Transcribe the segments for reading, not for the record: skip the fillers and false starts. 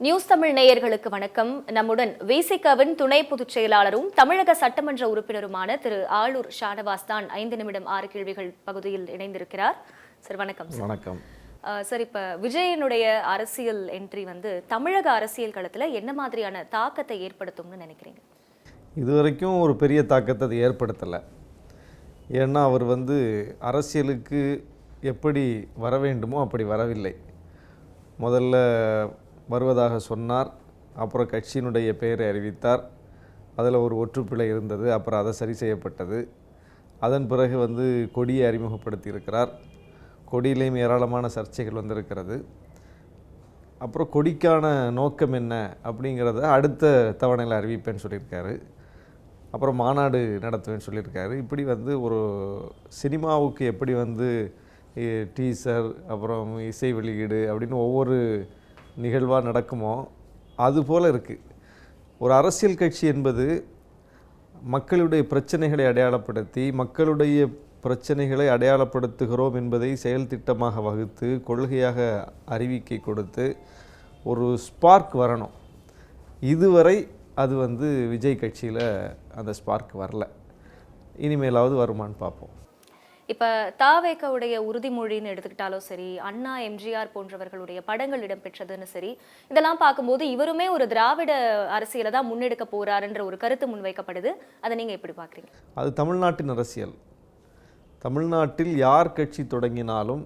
News Tamil நேயர்களுக்கு வணக்கம். நம்முடன் விசிகவின் துணை பொதுச் செயலாளரும் தமிழக சட்டமன்ற உறுப்பினருமான திரு ஆளூர் ஷானவாஸ் தான் 5 நிமிடம் 6 கேள்விகள் பகுதியில் இணைந்திருக்கிறார். சார் வணக்கம். வணக்கம் சார், இப்ப விஜயனுடைய அரசியல் என்ட்ரி தமிழக அரசியல் களத்துல என்ன மாதிரியான தாக்கத்தை ஏற்படுத்தும்னு நினைக்கிறீங்க? இதுவரைக்கும் ஒரு பெரிய தாக்கத்தை அது ஏற்படுத்தலை. ஏன்னா அவர் அரசியலுக்கு எப்படி வர வேண்டுமோ அப்படி வரவில்லை. முதல்ல வருவதாக சொன்னார், அப்புறம் கட்சியினுடைய பெயரை அறிவித்தார். அதில் ஒரு ஒற்றுப்பிழை இருந்தது, அப்புறம் அதை சரி செய்யப்பட்டது. அதன் பிறகு கொடியை அறிமுகப்படுத்தி இருக்கிறார். கொடியிலையும் ஏராளமான சர்ச்சைகள் வந்திருக்கிறது. அப்புறம் கொடிக்கான நோக்கம் என்ன அப்படிங்கிறத அடுத்த தவணையில் அறிவிப்பேன்னு சொல்லியிருக்காரு. அப்புறம் மாநாடு நடத்துவேன்னு சொல்லியிருக்காரு. இப்படி ஒரு சினிமாவுக்கு எப்படி டீசர், அப்புறம் இசை வெளியீடு அப்படின்னு ஒவ்வொரு நிகழ்வாக நடக்குமோ அதுபோல் இருக்குது. ஒரு அரசியல் கட்சி என்பது மக்களுடைய பிரச்சனைகளை அடையாளப்படுத்தி, மக்களுடைய பிரச்சனைகளை அடையாளப்படுத்துகிறோம் என்பதை செயல் திட்டமாக வகுத்து, கொள்கையாக அறிவிக்கை கொடுத்து ஒரு ஸ்பார்க் வரணும். இதுவரை அது விஜய் கட்சியில் அந்த ஸ்பார்க் வரல. இனிமேலாவது வருமானு பார்ப்போம். இப்போ தாவேக்காவுடைய உறுதிமொழின்னு எடுத்துக்கிட்டாலும் சரி, அண்ணா எம்ஜிஆர் போன்றவர்களுடைய படங்கள் இடம்பெற்றதுன்னு சரி, இதெல்லாம் பார்க்கும்போது இவருமே ஒரு திராவிட அரசியலை தான் முன்னெடுக்க போறாருன்ற ஒரு கருத்து முன்வைக்கப்படுது. அதை நீங்கள் எப்படி பார்க்குறீங்க? அது தமிழ்நாட்டின் அரசியல். தமிழ்நாட்டில் யார் கட்சி தொடங்கினாலும்,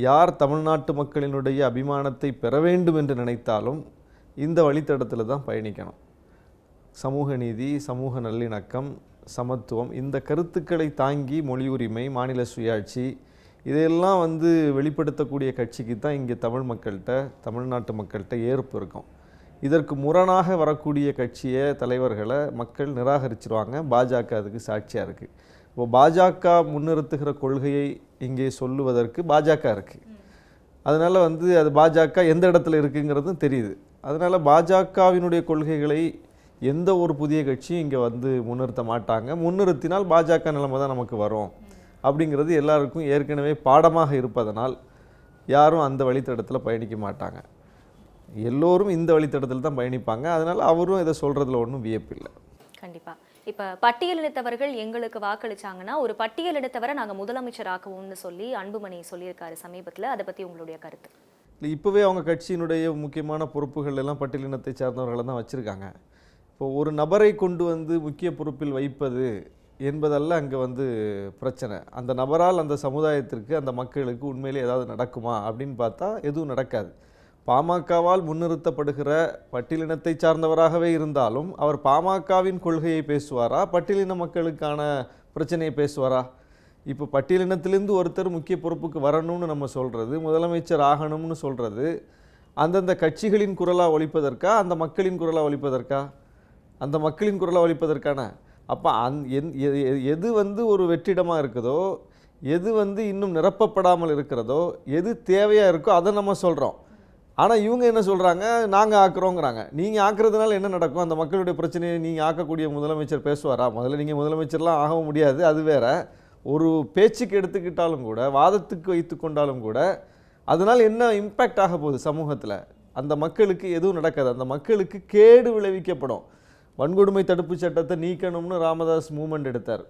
யார் தமிழ்நாட்டு மக்களினுடைய அபிமானத்தை பெற வேண்டும் என்று நினைத்தாலும் இந்த வழித்தடத்தில் தான் பயணிக்கணும். சமூக நீதி, சமூக நல்லிணக்கம், சமத்துவம், இந்த கருத்துக்களை தாங்கி மொழி உரிமை, மாநில சுயாட்சி, இதையெல்லாம் வெளிப்படுத்தக்கூடிய கட்சிக்கு தான் இங்கே தமிழ்நாட்டு மக்கள்கிட்ட ஏற்பு இருக்கும். இதற்கு முரணாக வரக்கூடிய கட்சியை, தலைவர்களை மக்கள் நிராகரிச்சிருவாங்க. பாஜக அதுக்கு சாட்சியாக இருக்குது. இப்போ பாஜக முன்னிறுத்துகிற கொள்கையை இங்கே சொல்லுவதற்கு பாஜக இருக்குது. அதனால் அது பாஜக எந்த இடத்துல இருக்குங்கிறதும் தெரியுது. அதனால் பாஜகவினுடைய கொள்கைகளை எந்த ஒரு புதிய கட்சியும் இங்கே முன்னிறுத்த மாட்டாங்க. முன்னிறுத்தினால் பாஜக நிலைமை தான் நமக்கு வரும் அப்படிங்கிறது எல்லாருக்கும் ஏற்கனவே பாடமாக இருப்பதனால் யாரும் அந்த வழித்தடத்தில் பயணிக்க மாட்டாங்க. எல்லோரும் இந்த வழித்தடத்தில் தான் பயணிப்பாங்க. அதனால் அவரும் இதை சொல்கிறதுல ஒன்றும் வியப்பில்லை. கண்டிப்பாக. இப்போ பட்டியலினத்தவர்கள் எங்களுக்கு வாக்களிச்சாங்கன்னா ஒரு பட்டியலினத்தவரை நாங்கள் முதலமைச்சர் ஆக்குவோம்னு சொல்லி அன்புமணி சொல்லியிருக்காரு சமீபத்தில். அதை பற்றி உங்களுடைய கருத்து? இல்லை, இப்போவே அவங்க கட்சியினுடைய முக்கியமான பொறுப்புகள் எல்லாம் பட்டியலினத்தை சார்ந்தவர்களை தான் வச்சுருக்காங்க. இப்போ ஒரு நபரை கொண்டு முக்கிய பொறுப்பில் வைப்பது என்பதல்ல அங்கே பிரச்சனை. அந்த நபரால் அந்த சமுதாயத்திற்கு, அந்த மக்களுக்கு உண்மையிலே ஏதாவது நடக்குமா அப்படின்னு பார்த்தா எதுவும் நடக்காது. பாமகவால் முன்னிறுத்தப்படுகிற பட்டியலினத்தை சார்ந்தவராகவே இருந்தாலும் அவர் பாமகவின் கொள்கையை பேசுவாரா, பட்டியலின மக்களுக்கான பிரச்சனையை பேசுவாரா? இப்போ பட்டியலினத்திலிருந்து ஒருத்தர் முக்கிய பொறுப்புக்கு வரணும்னு நம்ம சொல்கிறது, முதலமைச்சர் ஆகணும்னு சொல்கிறது அந்தந்த கட்சிகளின் குரலாக ஒலிப்பதற்கா, அந்த மக்களின் குரலாக ஒலிப்பதற்கா? அந்த மக்களின் குரலை ஒலிப்பதற்கான. அப்போ எது ஒரு வெற்றிடமாக இருக்குதோ, எது இன்னும் நிரப்பப்படாமல் இருக்கிறதோ, எது தேவையாக இருக்கோ அதை நம்ம சொல்கிறோம். ஆனால் இவங்க என்ன சொல்கிறாங்க, நாங்கள் ஆக்குறோங்கிறாங்க. நீங்கள் ஆக்குறதுனால என்ன நடக்கும்? அந்த மக்களுடைய பிரச்சனையை நீங்கள் ஆக்கக்கூடிய முதலமைச்சர் பேசுவாரா? முதல்ல நீங்கள் முதலமைச்சர்லாம் ஆகவும் முடியாது, அது வேற. ஒரு பேச்சுக்கு எடுத்துக்கிட்டாலும் கூட, வாதத்துக்கு வைத்து கொண்டாலும் கூட, அதனால் என்ன இம்பேக்ட் ஆக போகுது சமூகத்தில்? அந்த மக்களுக்கு எதுவும் நடக்காது. அந்த மக்களுக்கு கேடு விளைவிக்கப்படும். வன்கொடுமை தடுப்பு சட்டத்தை நீக்கணும்னு ராமதாஸ் மூமெண்ட் எடுத்தார்.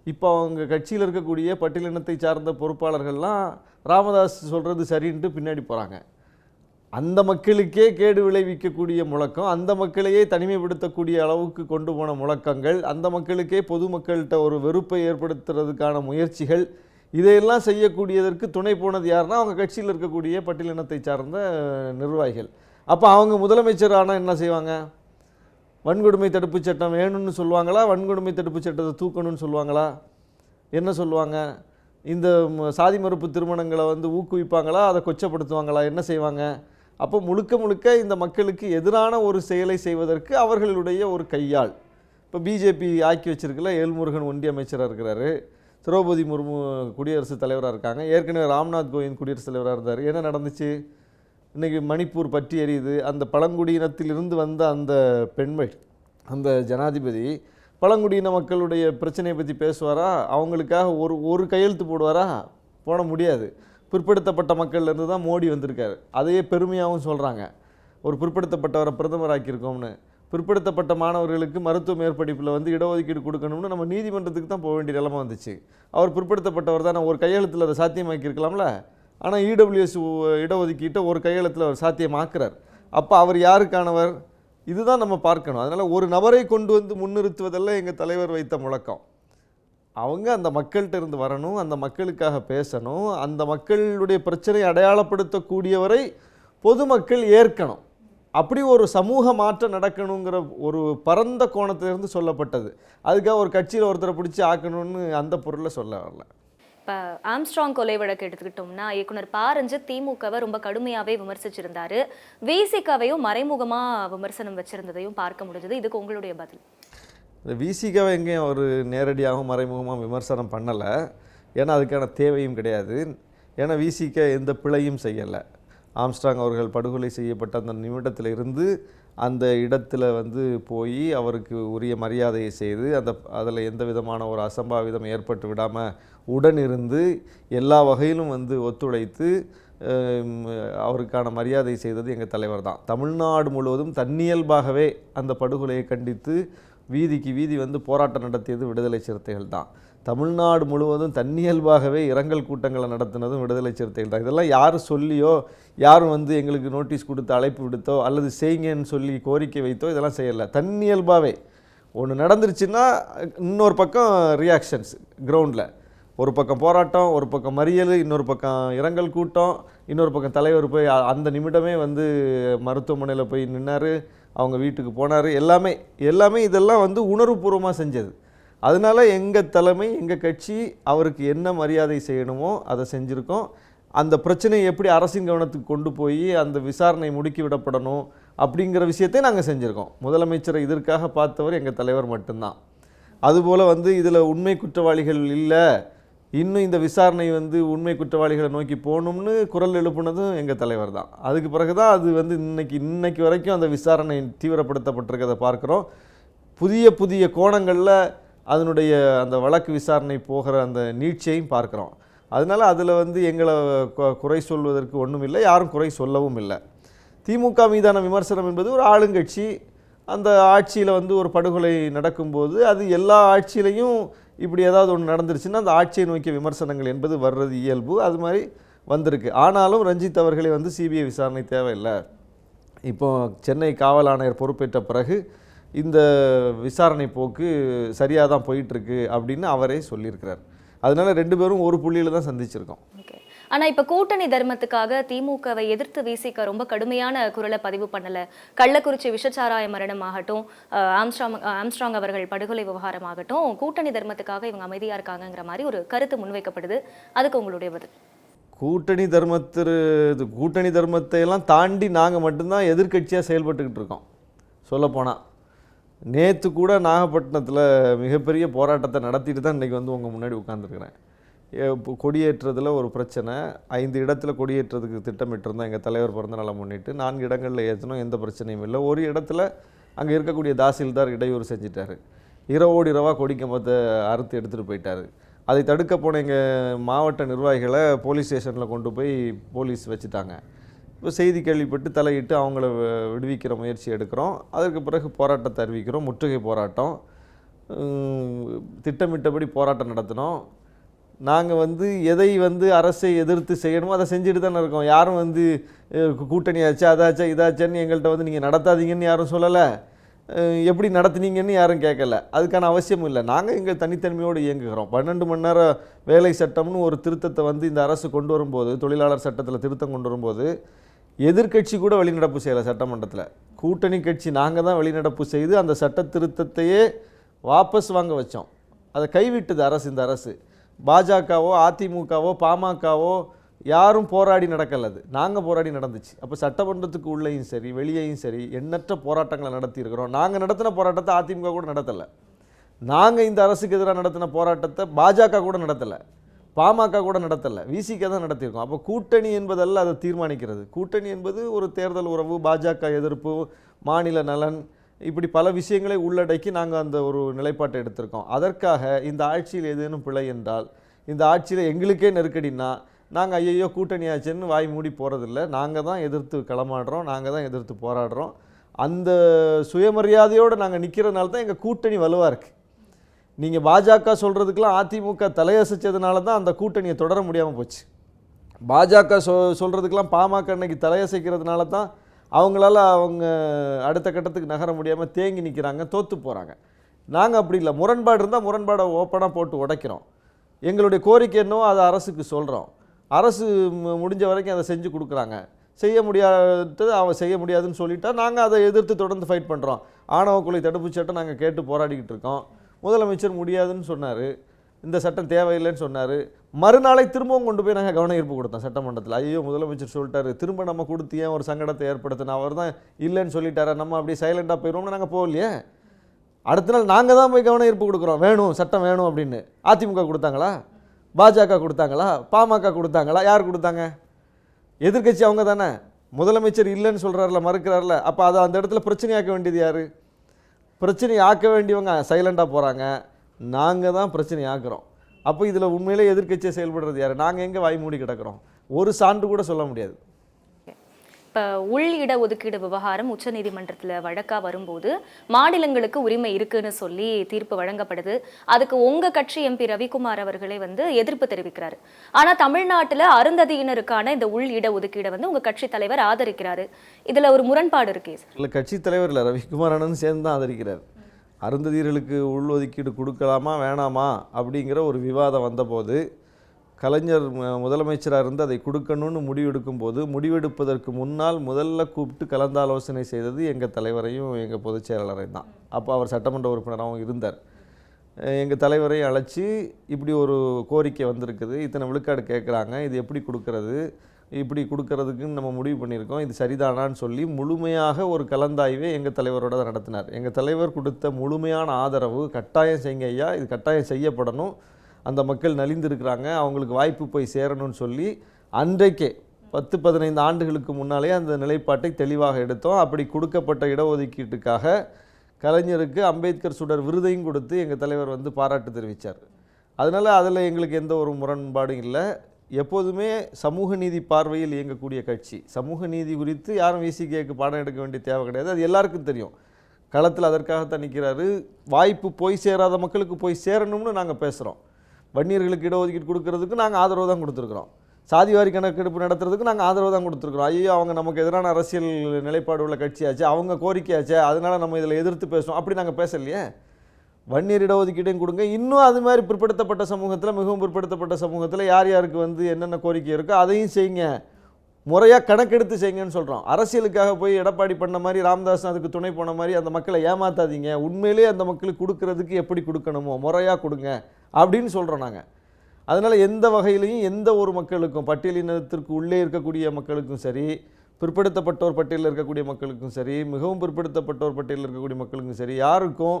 இப்போ அவங்க கட்சியில் இருக்கக்கூடிய பட்டியலினத்தை சார்ந்த பொறுப்பாளர்கள்லாம் ராமதாஸ் சொல்கிறது சரின்ட்டு பின்னாடி போகிறாங்க. அந்த மக்களுக்கே கேடு விளைவிக்கக்கூடிய முழக்கம், அந்த மக்களையே தனிமைப்படுத்தக்கூடிய அளவுக்கு கொண்டு போன முழக்கங்கள், அந்த மக்களுக்கே பொதுமக்கள்கிட்ட ஒரு வெறுப்பை ஏற்படுத்துறதுக்கான முயற்சிகள், இதையெல்லாம் செய்யக்கூடியதற்கு துணை போனது யாருன்னா அவங்க கட்சியில் இருக்கக்கூடிய பட்டியலினத்தை சார்ந்த நிர்வாகிகள். அப்போ அவங்க முதலமைச்சர் ஆனால் என்ன செய்வாங்க? வன்கொடுமை தடுப்பு சட்டம் வேணும்னு சொல்லுவாங்களா, வன்கொடுமை தடுப்பு சட்டத்தை தூக்கணும்னு சொல்லுவாங்களா, என்ன சொல்லுவாங்க? இந்த சாதி மறுப்பு திருமணங்களை ஊக்குவிப்பாங்களா, அதை கொச்சப்படுத்துவாங்களா, என்ன செய்வாங்க? அப்போ முழுக்க இந்த மக்களுக்கு எதிரான ஒரு செயலை செய்வதற்கு அவர்களுடைய ஒரு கையாள். இப்போ பிஜேபி ஆக்கி வச்சிருக்கல, எல்முருகன் ஒன்றிய அமைச்சராக இருக்கிறாரு, திரௌபதி முர்மு குடியரசுத் தலைவராக இருக்காங்க, ஏற்கனவே ராம்நாத் கோவிந்த் குடியரசுத் தலைவராக இருந்தார். என்ன நடந்துச்சு? இன்றைக்கி மணிப்பூர் பற்றி எரியுது. அந்த பழங்குடியினத்திலிருந்து வந்த அந்த பெண்மை, அந்த ஜனாதிபதி பழங்குடியின மக்களுடைய பிரச்சனையை பற்றி பேசுவாரா? அவங்களுக்காக ஒரு கையெழுத்து போடுவாரா? போட முடியாது. பிற்படுத்தப்பட்ட மக்கள்லேருந்து தான் மோடி வந்திருக்காரு. அதையே பெருமையாகவும் சொல்கிறாங்க. ஒரு பிற்படுத்தப்பட்டவரை பிரதமராக்கியிருக்கோம்னு. பிற்படுத்தப்பட்ட மாணவர்களுக்கு மருத்துவ மேற்படிப்பில் வந்து இடஒதுக்கீடு கொடுக்கணும்னு நம்ம நீதிமன்றத்துக்கு தான் போக வேண்டிய நிலைமை வந்துச்சு. அவர் பிற்படுத்தப்பட்டவர் தான், ஒரு கையெழுத்தில் அதை சாத்தியமாக்கியிருக்கலாம்ல. ஆனால் இடபிள்யூஎஸ் இடஒதுக்கீட்டை ஒரு கையெழுத்தில் அவர் சாத்தியமாக்குறார். அப்போ அவர் யாருக்கானவர்? இதுதான் நம்ம பார்க்கணும். அதனால் ஒரு நபரை கொண்டு வந்து முன்னிறுத்துவதெல்லாம் எங்கள் தலைவர் வைத்த முழக்கம். அவங்க அந்த மக்கள்கிட்ட இருந்து வரணும், அந்த மக்களுக்காக பேசணும், அந்த மக்களுடைய பிரச்சனையை அடையாளப்படுத்தக்கூடியவரை பொதுமக்கள் ஏற்கணும். அப்படி ஒரு சமூக மாற்றம் நடக்கணுங்கிற ஒரு பரந்த கோணத்திலிருந்து சொல்லப்பட்டது. அதுக்காக ஒரு கட்சியில் ஒருத்தரை பிடிச்சி ஆக்கணும்னு அந்த பொருளை சொல்ல வரல. இப்போ ஆம்ஸ்ட்ராங் கொலை வழக்கு எடுத்துக்கிட்டோம்னா இயக்குனர் ப. ரஞ்சித் திமுகவை ரொம்ப கடுமையாகவே விமர்சிச்சிருந்தாரு. விசிகாவையும் மறைமுகமாக விமர்சனம் வச்சிருந்ததையும் பார்க்க முடிஞ்சது. இதுக்கு உங்களுடைய பதில்? இந்த விசிகாவை எங்கேயும் அவர் நேரடியாகவும் மறைமுகமாக விமர்சனம் பண்ணலை. ஏன்னா அதுக்கான தேவையும் கிடையாது. ஏன்னா விசிகா எந்த பிழையும் செய்யலை. ஆம்ஸ்ட்ராங் அவர்கள் படுகொலை செய்யப்பட்ட அந்த நிமிடத்தில் இருந்து அந்த இடத்துல வந்து போய் அவருக்கு உரிய மரியாதையை செய்து அதில் எந்த விதமான ஒரு அசம்பாவிதம் ஏற்பட்டு விடாமல் உடனிருந்து எல்லா வகையிலும் வந்து ஒத்துழைத்து அவருக்கான மரியாதை செய்தது எங்கள் தலைவர் தான். தமிழ்நாடு முழுவதும் தன்னியல்பாகவே அந்த படுகொலையை கண்டித்து வீதிக்கு வீதி வந்து போராட்டம் நடத்தியது விடுதலை சிறுத்தைகள் தான். தமிழ்நாடு முழுவதும் தன்னியல்பாகவே இரங்கல் கூட்டங்களை நடத்தினதும் விடுதலை சிறுத்தைகள் தான். இதெல்லாம் யாரும் சொல்லியோ யாரும் வந்து எங்களுக்கு நோட்டீஸ் கொடுத்து அழைப்பு விடுத்தோ அல்லது செய்யுங்கன்னு சொல்லி கோரிக்கை வைத்தோ இதெல்லாம் செய்யலை. தன்னியல்பாகவே ஒன்று நடந்துருச்சுன்னா இன்னொரு பக்கம் ரியாக்ஷன்ஸ் கிரவுண்டில், ஒரு பக்கம் போராட்டம், ஒரு பக்கம் மறியல், இன்னொரு பக்கம் இரங்கல் கூட்டம், இன்னொரு பக்கம் தலைவர் போய் அந்த நிமிடமே வந்து மருத்துவமனையில் போய் நின்னார், அவங்க வீட்டுக்கு போனார். எல்லாமே இதெல்லாம் வந்து உணர்வுபூர்வமாக செஞ்சது. அதனால் எங்கள் தலைமை, எங்கள் கட்சி அவருக்கு என்ன மரியாதை செய்யணுமோ அதை செஞ்சுருக்கோம். அந்த பிரச்சனையை எப்படி அரசின் கவனத்துக்கு கொண்டு போய் அந்த விசாரணை முடுக்கி விடப்படணும் அப்படிங்கிற விஷயத்தை நாங்கள் செஞ்சுருக்கோம். முதலமைச்சரை இதற்காக பார்த்தவர் எங்கள் தலைவர் மட்டும்தான். அதுபோல் வந்து இதில் உண்மை குற்றவாளிகள் இல்லை, இன்னும் இந்த விசாரணை வந்து உண்மை குற்றவாளிகளை நோக்கி போகணும்னு குரல் எழுப்புனதும் எங்கள் தலைவர் தான். அதுக்கு பிறகு தான் அது வந்து இன்னைக்கு வரைக்கும் அந்த விசாரணை தீவிரப்படுத்தப்பட்டிருக்கிறத பார்க்குறோம். புதிய கோணங்களில் அதனுடைய அந்த வழக்கு விசாரணை போகிற அந்த நீட்சியையும் பார்க்குறோம். அதனால் அதில் வந்து எங்களை குறை சொல்வதற்கு ஒன்றும் இல்லை, யாரும் குறை சொல்லவும் இல்லை. திமுக மீதான விமர்சனம் என்பது ஒரு ஆளுங்கட்சி, அந்த ஆட்சியில் வந்து ஒரு படுகொலை நடக்கும்போது அது எல்லா ஆட்சியிலையும் இப்படி ஏதாவது ஒன்று நடந்துருச்சுன்னா அந்த ஆட்சியை நோக்கிய விமர்சனங்கள் என்பது வர்றது இயல்பு. அது மாதிரி வந்திருக்கு. ஆனாலும் ரஞ்சித் அவர்களே வந்து சிபிஐ விசாரணை தேவையில்லை, இப்போ சென்னை காவல் ஆணையர் பொறுப்பேற்ற பிறகு இந்த விசாரணை போக்கு சரியாக தான் போயிட்டுருக்கு அப்படின்னு அவரே சொல்லியிருக்கிறார். அதனால ரெண்டு பேரும் ஒரு புள்ளியில் தான் சந்திச்சிருக்கோம். ஓகே. ஆனால் இப்போ கூட்டணி தர்மத்துக்காக திமுகவை எதிர்த்து விசிக ரொம்ப கடுமையான குரலை பதிவு பண்ணலை. கள்ளக்குறிச்சி விஷச்சாராய மரணம் ஆகட்டும், ஆம்ஸ்ட்ராங் அவர்கள் படுகொலை விவகாரம் ஆகட்டும், கூட்டணி தர்மத்துக்காக இவங்க அமைதியாக இருக்காங்கங்கிற மாதிரி ஒரு கருத்து முன்வைக்கப்படுது. அதுக்கு உங்களுடைய பதில்? கூட்டணி தர்மத்தை எல்லாம் தாண்டி நாங்கள் மட்டும்தான் எதிர்க்கட்சியாக செயல்பட்டுக்கிட்டு இருக்கோம். சொல்லப்போனால் நேற்று கூட நாகப்பட்டினத்தில் மிகப்பெரிய போராட்டத்தை நடத்திட்டு தான் இன்றைக்கி வந்து உங்கள் முன்னாடி உட்காந்துருக்கிறேன். கொடியேற்றத்தில் ஒரு பிரச்சனை, 5 இடத்துல கொடியேற்றதுக்கு திட்டமிட்டிருந்தோம். எங்கள் தலைவர் பிறந்தநாளை முன்னிட்டு 4 இடங்களில் ஏற்றணும், எந்த பிரச்சனையும் இல்லை. ஒரு இடத்துல அங்கே இருக்கக்கூடிய தாசில்தார் இடையூறு செஞ்சிட்டார். இரவாக கொடிக்கம்பத்தை அறுத்து எடுத்துகிட்டு போயிட்டார். அதை தடுக்க போன எங்கள் மாவட்ட நிர்வாகிகளை போலீஸ் ஸ்டேஷனில் கொண்டு போய் போலீஸ் வச்சுட்டாங்க. இப்போ செய்தி கேள்விப்பட்டு தலையிட்டு அவங்கள விடுவிக்கிற முயற்சி எடுக்கிறோம். அதற்கு பிறகு போராட்டத்தை அறிவிக்கிறோம், முற்றுகை போராட்டம். திட்டமிட்டபடி போராட்டம் நடத்தினோம். நாங்கள் வந்து எதை வந்து அரசை எதிர்த்து செய்யணுமோ அதை செஞ்சுட்டு தானே இருக்கோம். யாரும் வந்து கூட்டணி ஆச்சு அதாச்சா இதாச்சான்னு எங்கள்கிட்ட வந்து நீங்கள் நடத்தாதீங்கன்னு யாரும் சொல்லலை, எப்படி நடத்துனீங்கன்னு யாரும் கேட்கல. அதுக்கான அவசியமும் இல்லை. நாங்கள் எங்கள் தனித்தன்மையோடு இயங்குகிறோம். 12 மணி நேரம் வேலை சட்டம்னு ஒரு திருத்தத்தை வந்து இந்த அரசு கொண்டு வரும்போது, தொழிலாளர் சட்டத்தில் திருத்தம் கொண்டு வரும்போது எதிர்க்கட்சி கூட வெளிநடப்பு செய்யலை. சட்டமன்றத்தில் கூட்டணி கட்சி நாங்கள் தான் வெளிநடப்பு செய்து அந்த சட்ட திருத்தத்தையே வாபஸ் வாங்க வச்சோம். அதை கைவிட்டது அரசு. இந்த அரசு பாஜகவோ அதிமுகவோ பாமகவோ யாரும் போராடி நடக்கலது, நாங்கள் போராடி நடந்துச்சு. அப்போ சட்டமன்றத்துக்கு உள்ளேயும் சரி வெளியேயும் சரி எண்ணற்ற போராட்டங்களை நடத்தியிருக்கிறோம். நாங்கள் நடத்தின போராட்டத்தை அதிமுக கூட நடத்தலை. நாங்கள் இந்த அரசுக்கு எதிராக நடத்தின போராட்டத்தை பாஜக கூட நடத்தலை, பாமக கூட நடத்தலை, விசிக தான் நடத்தியிருக்கோம். அப்போ கூட்டணி என்பதல்ல அதை தீர்மானிக்கிறது. கூட்டணி என்பது ஒரு தேர்தல் உறவு, பாஜக எதிர்ப்பு, மாநில நலன், இப்படி பல விஷயங்களை உள்ளடக்கி நாங்கள் அந்த ஒரு நிலைப்பாட்டை எடுத்திருக்கோம். அதற்காக இந்த ஆட்சியில் ஏதேனும் பிழை என்றால், இந்த ஆட்சியில் எங்களுக்கே நெருக்கடினா நாங்கள் ஐயையோ கூட்டணியாச்சுன்னு வாய் மூடி போகிறதில்ல. நாங்கள் தான் எதிர்த்து களமாடுறோம், நாங்கள் தான் எதிர்த்து போராடுறோம். அந்த சுயமரியாதையோடு நாங்கள் நிற்கிறதுனால தான் எங்கள் கூட்டணி வலுவாக இருக்குது. நீங்கள் பாஜக சொல்கிறதுக்கெல்லாம் அதிமுக தலையசைச்சதுனால தான் அந்த கூட்டணியை தொடர முடியாமல் போச்சு. பாஜக சொல்கிறதுக்கெல்லாம் பாமக அன்னைக்கு தலையசைக்கிறதுனால தான் அவங்க அடுத்த கட்டத்துக்கு நகர முடியாமல் தேங்கி நிற்கிறாங்க, தோற்று போகிறாங்க. நாங்கள் அப்படி இல்லை. முரண்பாடு இருந்தால் முரண்பாடை ஓப்பனாக போட்டு உடைக்கிறோம். எங்களுடைய கோரிக்கை என்னவோ அதை அரசுக்கு சொல்கிறோம். அரசு முடிஞ்ச வரைக்கும் அதை செஞ்சு கொடுக்குறாங்க. செய்ய முடியாதது அவன் செய்ய முடியாதுன்னு சொல்லிட்டா நாங்கள் அதை எதிர்த்து தொடர்ந்து ஃபைட் பண்ணுறோம். ஆணவ கொலை தடுப்பு சட்டம் நாங்கள் கேட்டு போராடிக்கிட்டு இருக்கோம். முதலமைச்சர் முடியாதுன்னு சொன்னார், இந்த சட்டம் தேவையில்லைன்னு சொன்னார். மறுநாளை திரும்பவும் கொண்டு போய் நாங்கள் கவன ஈர்ப்பு கொடுத்தோம் சட்டமன்றத்தில். ஐயோ முதலமைச்சர் சொல்லிட்டாரு, திரும்ப நம்ம கொடுத்து ஏன் ஒரு சங்கடத்தை ஏற்படுத்தின, அவர் தான் இல்லைன்னு சொல்லிட்டாரா, நம்ம அப்படியே சைலண்டாக போயிடுவோம்னு நாங்கள் போகலையே. அடுத்த நாள் நாங்கள் தான் போய் கவன ஈர்ப்பு கொடுக்குறோம், வேணும் சட்டம் வேணும் அப்படின்னு. அதிமுக கொடுத்தாங்களா, பாஜக கொடுத்தாங்களா, பாமக கொடுத்தாங்களா, யார் கொடுத்தாங்க? எதிர்க்கட்சி அவங்க தானே. முதலமைச்சர் இல்லைன்னு சொல்கிறார்ல, மறுக்கிறார்ல, அப்போ அதை அந்த இடத்துல பிரச்சனையாக்க வேண்டியது யார்? பிரச்சனை ஆக்க வேண்டியவங்க சைலண்டாக போகிறாங்க, நாங்கள் தான் பிரச்சனை ஆக்குறோம். அப்போ இதில் உண்மையிலே எதிர்க்கட்சியை செயல்படுறது யார்? நாங்கள் எங்கே வாய் மூடி கிடக்கிறோம்? ஒரு சான்று கூட சொல்ல முடியாது. இப்போ உள் இட ஒதுக்கீடு விவகாரம் உச்சநீதிமன்றத்தில் வழக்காக வரும்போது மாநிலங்களுக்கு உரிமை இருக்குன்னு சொல்லி தீர்ப்பு வழங்கப்படுது. அதுக்கு உங்கள் கட்சி எம்பி ரவிக்குமார் அவர்களே எதிர்ப்பு தெரிவிக்கிறாரு. ஆனால் தமிழ்நாட்டில் அருந்ததியினருக்கான இந்த உள் இட ஒதுக்கீடை உங்கள் கட்சி தலைவர் ஆதரிக்கிறாரு. இதில் ஒரு முரண்பாடு இருக்கே சார். இல்லை, கட்சி தலைவர் இல்லை, ரவிக்குமார் அண்ணன் சேர்ந்து தான் ஆதரிக்கிறார். அருந்ததியர்களுக்கு உள் ஒதுக்கீடு கொடுக்கலாமா வேணாமா அப்படிங்கிற ஒரு விவாதம் வந்தபோது கலைஞர் முதலமைச்சராக இருந்து அதை கொடுக்கணும்னு முடிவெடுக்கும் போது, முடிவெடுப்பதற்கு முன்னால் முதல்ல கூப்பிட்டு கலந்தாலோசனை செய்தது எங்கள் தலைவரையும் எங்கள் பொதுச் செயலாளரையும் தான். அப்போ அவர் சட்டமன்ற உறுப்பினராகவும் இருந்தார். எங்கள் தலைவரையும் அழைச்சி இப்படி ஒரு கோரிக்கை வந்திருக்குது, இத்தனை விழுக்காடு கேட்குறாங்க, இது எப்படி கொடுக்கறது, இப்படி கொடுக்கறதுக்குன்னு நம்ம முடிவு பண்ணியிருக்கோம், இது சரிதானான்னு சொல்லி முழுமையாக ஒரு கலந்தாய்வை எங்கள் தலைவரோட தான் நடத்தினார். எங்கள் தலைவர் கொடுத்த முழுமையான ஆதரவு, கட்டாயம் செய்யுங்க ஐயா, இது கட்டாயம் செய்யப்படணும், அந்த மக்கள் நலிந்திருக்கிறாங்க, அவங்களுக்கு வாய்ப்பு போய் சேரணும்னு சொல்லி அன்றைக்கே 10-15 ஆண்டுகளுக்கு முன்னாலே அந்த நிலைப்பாட்டை தெளிவாக எடுத்தோம். அப்படி கொடுக்கப்பட்ட இடஒதுக்கீட்டுக்காக கலைஞருக்கு அம்பேத்கர் சுடர் விருதையும் கொடுத்து எங்கள் தலைவர் பாராட்டு தெரிவித்தார். அதனால் அதில் எங்களுக்கு எந்த ஒரு முரண்பாடும் இல்லை. எப்போதுமே சமூக நீதி பார்வையில் இயங்கக்கூடிய கட்சி. சமூக நீதி குறித்து யாரும் விசிகேக்கு பாடம் எடுக்க வேண்டிய தேவை கிடையாது, அது எல்லாருக்கும் தெரியும். களத்தில் அதற்காகத்தான் நிற்கிறாரு. வாய்ப்பு போய் சேராத மக்களுக்கு போய் சேரணும்னு நாங்கள் பேசுகிறோம். வன்னியர்களுக்கு இடஒதுக்கீடு கொடுக்கறதுக்கு நாங்கள் ஆதரவு தான் கொடுத்துருக்குறோம். சாதிவாரி கணக்கெடுப்பு நடத்துறதுக்கு நாங்கள் ஆதரவு தான் கொடுத்துருக்குறோம். ஐயோ அவங்க நமக்கு எதிரான அரசியல் நிலைப்பாடு உள்ள கட்சியாச்சு, அவங்க கோரிக்கையாச்சு, அதனால் நம்ம இதில் எதிர்த்து பேசுவோம் அப்படி நாங்கள் பேசலையே. வன்னியர் இடஒதுக்கீட்டையும் கொடுங்க. இன்னும் அது மாதிரி பிற்படுத்தப்பட்ட சமூகத்தில், மிகவும் பிற்படுத்தப்பட்ட சமூகத்தில் யார் யாருக்கு என்னென்ன கோரிக்கை இருக்கோ அதையும் செய்யுங்க, முறையாக கணக்கெடுத்து செய்யுங்கன்னு சொல்கிறோம். அரசியலுக்காக போய் எடப்பாடி பண்ண மாதிரி, ராமதாஸ் அதுக்கு துணை போன மாதிரி அந்த மக்களை ஏமாத்தாதீங்க. உண்மையிலே அந்த மக்களுக்கு கொடுக்கறதுக்கு எப்படி கொடுக்கணுமோ முறையாக கொடுங்க அப்படின்னு சொல்கிறோம் நாங்கள். அதனால் எந்த வகையிலையும் எந்த ஒரு மக்களுக்கும், பட்டியலினத்திற்கு உள்ளே இருக்கக்கூடிய மக்களுக்கும் சரி, பிற்படுத்தப்பட்டோர் பட்டியலில் இருக்கக்கூடிய மக்களுக்கும் சரி, மிகவும் பிற்படுத்தப்பட்டோர் பட்டியலில் இருக்கக்கூடிய மக்களுக்கும் சரி, யாருக்கும்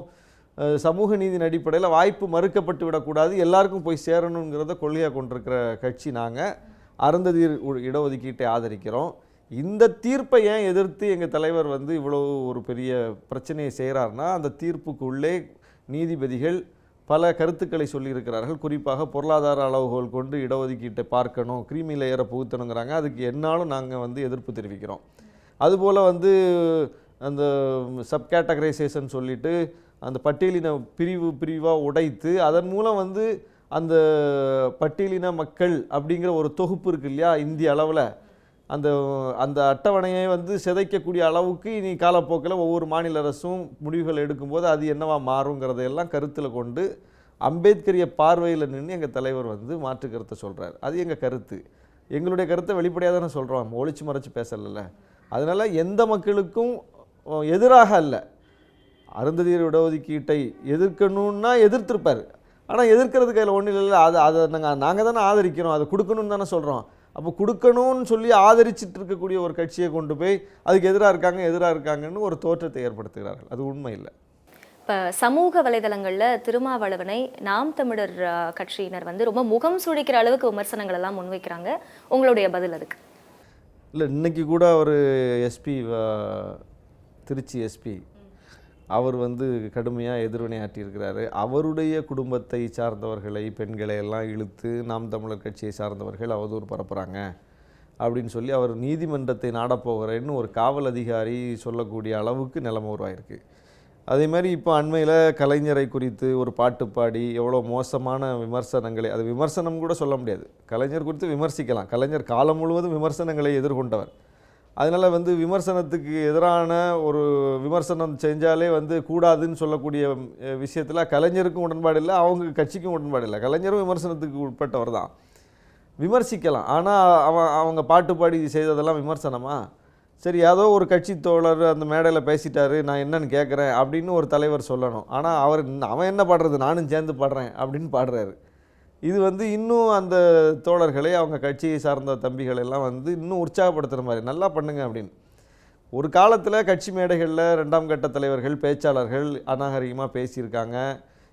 சமூக நீதியின் அடிப்படையில் வாய்ப்பு மறுக்கப்பட்டு விடக்கூடாது, எல்லாருக்கும் போய் சேரணுங்கிறத கொள்கையாக கொண்டிருக்கிற கட்சி நாங்கள். அருந்ததியர் இடஒதுக்கீட்டை ஆதரிக்கிறோம். இந்த தீர்ப்பை ஏன் எதிர்த்து எங்கள் தலைவர் இவ்வளோ ஒரு பெரிய பிரச்சனையை செய்கிறாருன்னா, அந்த தீர்ப்புக்குள்ளே நீதிபதிகள் பல கருத்துக்களை சொல்லியிருக்கிறார்கள். குறிப்பாக பொருளாதார அளவுகோல் கொண்டு இடஒதுக்கீட்டை பார்க்கணும், கிரீமி லேயரை புகுத்தணுங்கிறாங்க. அதுக்கு என்னாலும் நாங்கள் எதிர்ப்பு தெரிவிக்கிறோம். அதுபோல் அந்த சப் கேட்டகரைசேஷன் சொல்லிவிட்டு அந்த பட்டியலின பிரிவாக உடைத்து அதன் மூலம் அந்த பட்டியலின மக்கள் அப்படிங்கிற ஒரு தொகுப்பு இருக்குது இல்லையா இந்திய அளவில், அந்த அட்டவணையை சிதைக்கக்கூடிய அளவுக்கு இனி காலப்போக்கில் ஒவ்வொரு மாநில அரசும் முடிவுகள் எடுக்கும்போது அது என்னவா மாறுங்கிறதையெல்லாம் கருத்தில் கொண்டு அம்பேத்கரிய பார்வையில் நின்று எங்கள் தலைவர் மாற்று கருத்தை சொல்கிறார். அது எங்கள் கருத்து. எங்களுடைய கருத்தை வெளிப்படையாக தானே சொல்கிறோம், ஒளிச்சு மறைச்சு பேசலை. அதனால் எந்த மக்களுக்கும் எதிராக அல்ல. அருந்ததியர் இடஒதுக்கீட்டை எதிர்க்கணுன்னா எதிர்த்திருப்பார், ஆனால் எதிர்க்கிறதுக்கு அதில் ஒன்றும் இல்லை. அதை நாங்கள் தானே ஆதரிக்கிறோம், அதை கொடுக்கணும்னு தானே சொல்கிறோம். அப்போ கொடுக்கணும்னு சொல்லி ஆதரிச்சிட்டு இருக்கக்கூடிய ஒரு கட்சியை கொண்டு போய் அதுக்கு எதிராக இருக்காங்கன்னு ஒரு தோற்றத்தை ஏற்படுத்துகிறார்கள். அது உண்மை இல்லை. இப்போ சமூக வலைதளங்களில் திருமாவளவனை நாம் தமிழர் கட்சியினர் ரொம்ப முகம் சுழிக்கிற அளவுக்கு விமர்சனங்கள் எல்லாம் முன்வைக்கிறாங்க. உங்களுடைய பதில் அதுக்கு? இல்லை, இன்னைக்கு கூட அவர் எஸ்பி, திருச்சி எஸ்பி, அவர் வந்து கடுமையாக எதிர்வினையாற்றியிருக்கிறாரு. அவருடைய குடும்பத்தை சார்ந்தவர்களை, பெண்களை எல்லாம் இழுத்து நாம் தமிழர் கட்சியை சார்ந்தவர்கள் அவதூறு பரப்புகிறாங்க அப்படின்னு சொல்லி அவர் நீதிமன்றத்தை நாடப்போகிறேன்னு ஒரு காவல் அதிகாரி சொல்லக்கூடிய அளவுக்கு நிலைமை உருவாயிருக்கு. அதே மாதிரி இப்போ அண்மையில் கலைஞரை குறித்து ஒரு பாட்டு பாடி எவ்வளோ மோசமான விமர்சனங்களை, அது விமர்சனம் கூட சொல்ல முடியாது, கலைஞர் குறித்து விமர்சிக்கலாம், கலைஞர் காலம் முழுவதும் விமர்சனங்களை எதிர்கொண்டவர். அதனால் வந்து விமர்சனத்துக்கு எதிரான ஒரு விமர்சனம் செஞ்சாலே வந்து கூடாதுன்னு சொல்லக்கூடிய விஷயத்தில் கலைஞருக்கும் உடன்பாடு இல்லை, அவங்க கட்சிக்கும் உடன்பாடு இல்லை. கலைஞரும் விமர்சனத்துக்கு உட்பட்டவர் தான், விமர்சிக்கலாம். ஆனால் அவங்க பாட்டு பாடி செய்ததெல்லாம் விமர்சனமா? சரி, ஏதோ ஒரு கட்சி தோழர் அந்த மேடையில் பேசிட்டாரு, நான் என்னன்னு கேட்குறேன் அப்படின்னு ஒரு தலைவர் சொல்லணும். ஆனால் அவன் என்ன பாடுறது, நானும் சேர்ந்து பாடுறேன் அப்படின்னு பாடுறாரு. இது வந்து இன்னும் அந்த தோழர்களை, அவங்க கட்சியை சார்ந்த தம்பிகள் எல்லாம் வந்து இன்னும் உற்சாகப்படுத்துகிற மாதிரி, நல்லா பண்ணுங்க அப்படின்னு. ஒரு காலத்தில் கட்சி மேடைகளில் 2ஆம் கட்ட தலைவர்கள், பேச்சாளர்கள் அநாகரிகமாக பேசியிருக்காங்க.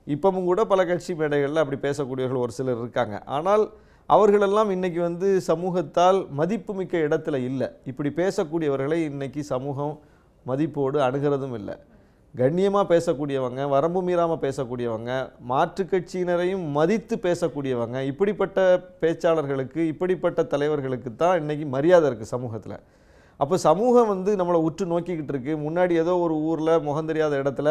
இப்பவும் கூட பல கட்சி மேடைகளில் அப்படி பேசக்கூடியவர்கள் ஒரு சிலர் இருக்காங்க. ஆனால் அவர்களெல்லாம் இன்றைக்கி வந்து சமூகத்தால் மதிப்புமிக்க இடத்துல இல்லை. இப்படி பேசக்கூடியவர்களை இன்றைக்கி சமூகம் மதிப்போடு அணுகிறதும் இல்லை. கண்ணியமாக பேசக்கூடியவங்க, வரம்பு மீறாமல் பேசக்கூடியவங்க, மாற்று கட்சியினரையும் மதித்து பேசக்கூடியவங்க, இப்படிப்பட்ட பேச்சாளர்களுக்கு, இப்படிப்பட்ட தலைவர்களுக்கு தான் இன்றைக்கி மரியாதை இருக்குது சமூகத்தில். அப்போ சமூகம் வந்து நம்மளை உற்று நோக்கிக்கிட்டு இருக்குது. முன்னாடி ஏதோ ஒரு ஊரில் முகம் தெரியாத இடத்துல,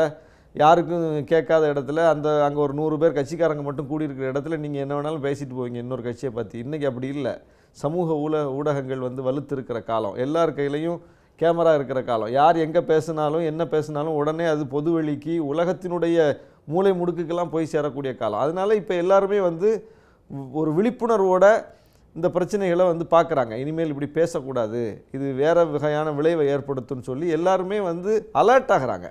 யாருக்கும் கேட்காத இடத்துல, அங்கே ஒரு 100 பேர் கட்சிக்காரங்க மட்டும் கூடியிருக்கிற இடத்துல நீங்கள் என்ன வேணாலும் பேசிட்டு போவீங்க இன்னொரு கட்சியை பற்றி. இன்றைக்கி அப்படி இல்லை. சமூக ஊடகங்கள் வந்து வலுத்து இருக்கிற காலம், எல்லார் கையிலையும் கேமரா இருக்கிற காலம். யார் எங்கே பேசினாலும் என்ன பேசினாலும் உடனே அது பொதுவெளிக்கு, உலகத்தினுடைய மூலை முடுக்குக்கெல்லாம் போய் சேரக்கூடிய காலம். அதனால் இப்போ எல்லாருமே வந்து ஒரு விழிப்புணர்வோட இந்த பிரச்சனைகளை வந்து பார்க்குறாங்க. இனிமேல் இப்படி பேசக்கூடாது, இது வேறு வகையான விளைவை ஏற்படுத்தும்னு சொல்லி எல்லாருமே வந்து அலர்ட் ஆகிறாங்க.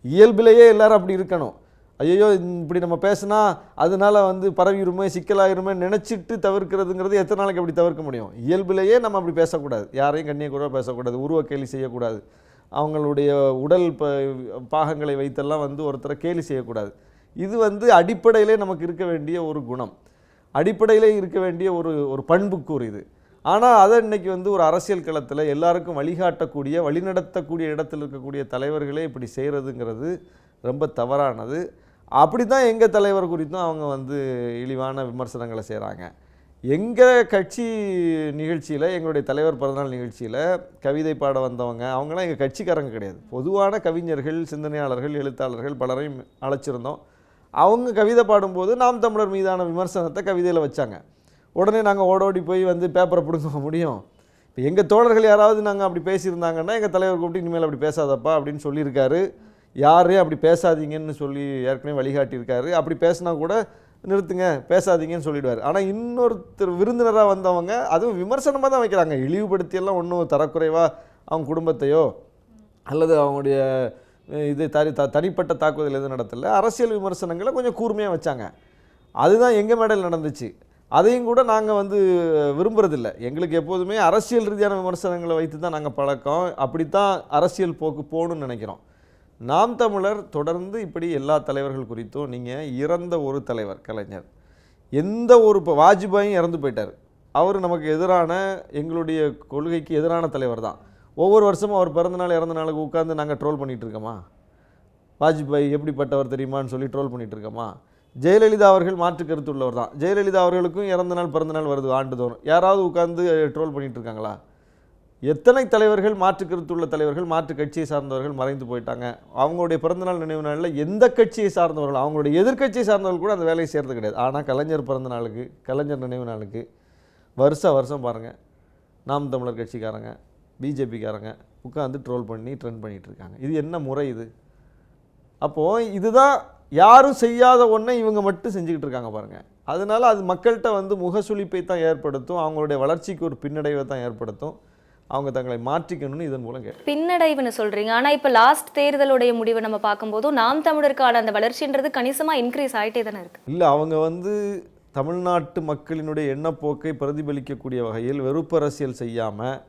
இயல்பிலேயே எல்லாரும் அப்படி இருக்கணும். ஐயோ இப்படி நம்ம பேசினா அதனால வந்து பரவிடுமே, சிக்கலாயிருமே நினச்சிட்டு தவிர்க்கிறதுங்கிறது எத்தனை நாளைக்கு அப்படி தவிர்க்க முடியும்? இயல்பிலேயே நம்ம அப்படி பேசக்கூடாது, யாரையும் கண்ணியக்குறைவாக பேசக்கூடாது, உருவ கேலி செய்யக்கூடாது, அவங்களுடைய உடல் பாகங்களை வைத்தெல்லாம் வந்து ஒருத்தரை கேலி செய்யக்கூடாது. இது வந்து அடிப்படையிலே நமக்கு இருக்க வேண்டிய ஒரு குணம், அடிப்படையிலே இருக்க வேண்டிய ஒரு பண்புக்கூறு இது. ஆனால் அதை இன்றைக்கி வந்து ஒரு அரசியல் களத்தில் எல்லாருக்கும் வழிகாட்டக்கூடிய, வழிநடத்தக்கூடிய இடத்தில் இருக்கக்கூடிய தலைவர்களே இப்படி செய்கிறதுங்கிறது ரொம்ப தவறானது. அப்படி தான் எங்கள் தலைவர் குறித்தும் அவங்க வந்து இழிவான விமர்சனங்களை செய்கிறாங்க. எங்கள் கட்சி நிகழ்ச்சியில், எங்களுடைய தலைவர் பிறந்தநாள் நிகழ்ச்சியில் கவிதை பாட வந்தவங்க அவங்களாம் எங்கள் கட்சிக்காரங்க கிடையாது, பொதுவான கவிஞர்கள், சிந்தனையாளர்கள், எழுத்தாளர்கள் பலரையும் அழைச்சிருந்தோம். அவங்க கவிதை பாடும்போது நாம் தமிழர் மீதான விமர்சனத்தை கவிதையில் வச்சாங்க. உடனே நாங்கள் ஓடோடி போய் வந்து பேப்பரை பிடுங்க முடியும்? இப்போ எங்கள் தோழர்கள் யாராவது நாங்கள் அப்படி பேசியிருந்தாங்கன்னா எங்கள் தலைவர் கூப்பிட்டு இனிமேல் அப்படி பேசாதப்பா அப்படின்னு சொல்லியிருக்காரு. யாரே அப்படி பேசாதீங்கன்னு சொல்லி ஏற்கனவே வழிகாட்டியிருக்காரு. அப்படி பேசினா கூட நிறுத்துங்க, பேசாதீங்கன்னு சொல்லிடுவார். ஆனால் இன்னொருத்தர் விருந்தினராக வந்தவங்க அதுவும் விமர்சனமாக தான் வைக்கிறாங்க. இழிவுபடுத்தியெல்லாம் ஒன்றும் தரக்குறைவாக அவங்க குடும்பத்தையோ அல்லது அவங்களுடைய இது தனிப்பட்ட தாக்குதல் எதுவும் நடத்தலை, அரசியல் விமர்சனங்களை கொஞ்சம் கூர்மையாக வச்சாங்க. அதுதான் எங்கள் மேடையில் நடந்துச்சு. அதையும் கூட நாங்கள் வந்து விரும்புறதில்லை. எங்களுக்கு எப்போதுமே அரசியல் ரீதியான விமர்சனங்களை வைத்து தான் நாங்கள் பழக்கம். அப்படித்தான் அரசியல் போக்கு போகணும்னு நினைக்கிறோம். நாம் தமிழர் தொடர்ந்து இப்படி எல்லா தலைவர்கள் குறித்தும், நீங்கள் இறந்த ஒரு தலைவர் கலைஞர், எந்த ஒரு இப்போ வாஜ்பாயும் இறந்து போயிட்டார், அவர் நமக்கு எதிரான, எங்களுடைய கொள்கைக்கு எதிரான தலைவர் தான். ஒவ்வொரு வருஷமும் அவர் பிறந்தநாள் இறந்த நாளுக்கு உட்காந்து நாங்கள் ட்ரோல் பண்ணிகிட்டு இருக்கோமா? வாஜ்பாய் எப்படிப்பட்டவர் தெரியுமான்னு சொல்லி ட்ரோல் பண்ணிகிட்டு இருக்கோமா? ஜெயலலிதா அவர்கள் மாற்று கருத்து உள்ளவர் தான். ஜெயலலிதா அவர்களுக்கும் இறந்த நாள் பிறந்தநாள் வருது ஆண்டுதோறும். யாராவது உட்கார்ந்து ட்ரோல் பண்ணிட்டு இருக்காங்களா? எத்தனை தலைவர்கள், மாற்று கருத்துள்ள தலைவர்கள், மாற்று கட்சியை சார்ந்தவர்கள் மறைந்து போயிட்டாங்க. அவங்களுடைய பிறந்தநாள் நினைவு நாளில் எந்த கட்சியை சார்ந்தவர்கள், அவங்களுடைய எதிர்க்கட்சியை சார்ந்தவர்கள் கூட அந்த வேலையை செய்கிறது கிடையாது. ஆனால் கலைஞர் பிறந்த நாளுக்கு, கலைஞர் நினைவு நாளுக்கு வருஷம் பாருங்கள், நாம் தமிழர் கட்சிக்காரங்க, பிஜேபிக்காரங்க உட்காந்து ட்ரோல் பண்ணி ட்ரெண்ட் பண்ணிகிட்டு இருக்காங்க. இது என்ன முறை இது? அப்போது இதுதான் யாரும் செய்யாத ஒன்றை இவங்க மட்டும் செஞ்சுக்கிட்டு இருக்காங்க பாருங்கள். அதனால அது மக்கள்கிட்ட வந்து முகசுளிப்பை தான் ஏற்படுத்தும், அவங்களுடைய வளர்ச்சிக்கு ஒரு பின்னடைவை தான் ஏற்படுத்தும். அவங்க தங்களை மாற்றிக்கணும்னு இதன் மூலம் பின்னடைவுன்னு சொல்றீங்க. ஆனா இப்ப லாஸ்ட் தேர்தலுடைய முடிவை நம்ம பார்க்கும்போது நாம் தமிழருக்கான அந்த வளர்ச்சின்றது கணிசமா இன்க்ரீஸ் ஆகிட்டே தானே இருக்கு. இல்லை, அவங்க வந்து தமிழ்நாட்டு மக்களினுடைய எண்ணப்போக்கை பிரதிபலிக்கக்கூடிய வகையில் வெறுப்பு அரசியல் செய்யாமல்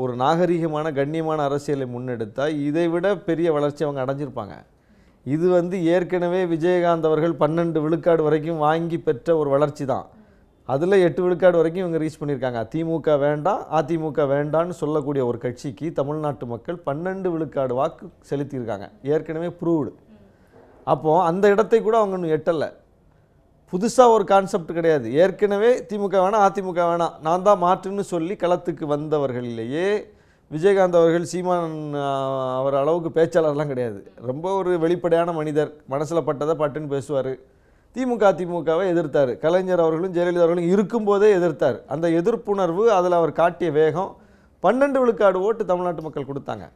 ஒரு நாகரிகமான கண்ணியமான அரசியலை முன்னெடுத்தால் இதை விட பெரிய வளர்ச்சி அவங்க அடைஞ்சிருப்பாங்க. இது வந்து ஏற்கனவே விஜயகாந்த் அவர்கள் 12 விழுக்காடு வரைக்கும் வாங்கி பெற்ற ஒரு வளர்ச்சி தான். அதில் 8 விழுக்காடு வரைக்கும் இவங்க ரீச் பண்ணியிருக்காங்க. திமுக வேண்டாம், அதிமுக வேண்டான்னு சொல்லக்கூடிய ஒரு கட்சிக்கு தமிழ்நாட்டு மக்கள் 12 விழுக்காடு வாக்கு செலுத்தியிருக்காங்க. ஏற்கனவே ப்ரூவ்டு. அப்போது அந்த இடத்தை கூட அவங்க இன்னும் எட்டலை. புதுசாக ஒரு கான்செப்ட் கிடையாது. ஏற்கனவே திமுக வேணாம், அதிமுக வேணாம், நான் தான் மாற்றுன்னு சொல்லி களத்துக்கு வந்தவர்களிலேயே விஜயகாந்த் அவர்கள் சீமான் அவர் அளவுக்கு பேச்சாளர்லாம் கிடையாது. ரொம்ப ஒரு வெளிப்படையான மனிதர். மனசில் பட்டதை பட்டுன்னு பேசுவார். திமுகவை எதிர்த்தார். கலைஞர் அவர்களும் ஜெயலலிதா அவர்களும் இருக்கும்போதே எதிர்த்தார். அந்த எதிர்ப்புணர்வு, அதில் அவர் காட்டிய வேகம், 12 விழுக்காடு ஓட்டு தமிழ்நாட்டு மக்கள் கொடுத்தாங்க.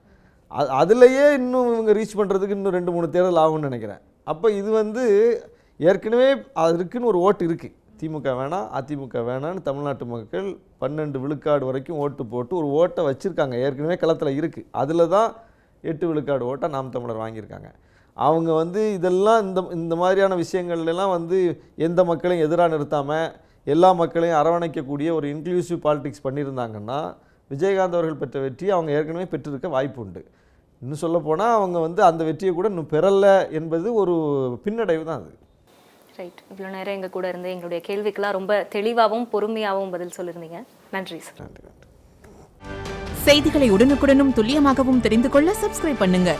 அதுலேயே இன்னும் இவங்க ரீச் பண்ணுறதுக்கு இன்னும் 2-3 தேர்தல் ஆகும்னு நினைக்கிறேன். அப்போ இது வந்து ஏற்கனவே அதுக்குன்னு ஒரு ஓட்டு இருக்குது. திமுக வேணாம், அதிமுக வேணான்னு தமிழ்நாட்டு மக்கள் 12 விழுக்காடு வரைக்கும் ஓட்டு போட்டு ஒரு ஓட்டை வச்சுருக்காங்க. ஏற்கனவே களத்தில் இருக்குது. அதில் தான் 8 விழுக்காடு ஓட்டை நாம் தமிழர் வாங்கியிருக்காங்க. அவங்க வந்து இதெல்லாம் இந்த மாதிரியான விஷயங்கள்லாம் வந்து எந்த மக்களையும் எதிராக நிறுத்தாமல் எல்லா மக்களையும் அரவணைக்கக்கூடிய ஒரு இன்க்ளூசிவ் பாலிடிக்ஸ் பண்ணியிருந்தாங்கன்னா விஜயகாந்த் அவர்கள் பெற்ற வெற்றியை அவங்க ஏற்கனவே பெற்றிருக்க வாய்ப்பு உண்டு. இன்னும் சொல்லப்போனால் அவங்க வந்து அந்த வெற்றியை கூட இன்னும் பெறலை என்பது ஒரு பின்னடைவு தான் அது. ரைட். இவ்வளோ நேரம் எங்கள் கூட இருந்து எங்களுடைய கேள்விக்கெல்லாம் ரொம்ப தெளிவாகவும் பொறுமையாகவும் பதில் சொல்லியிருந்தீங்க. நன்றி சார். நன்றி. செய்திகளை உடனுக்குடனும் துல்லியமாகவும் தெரிந்து கொள்ள சப்ஸ்கிரைப் பண்ணுங்க.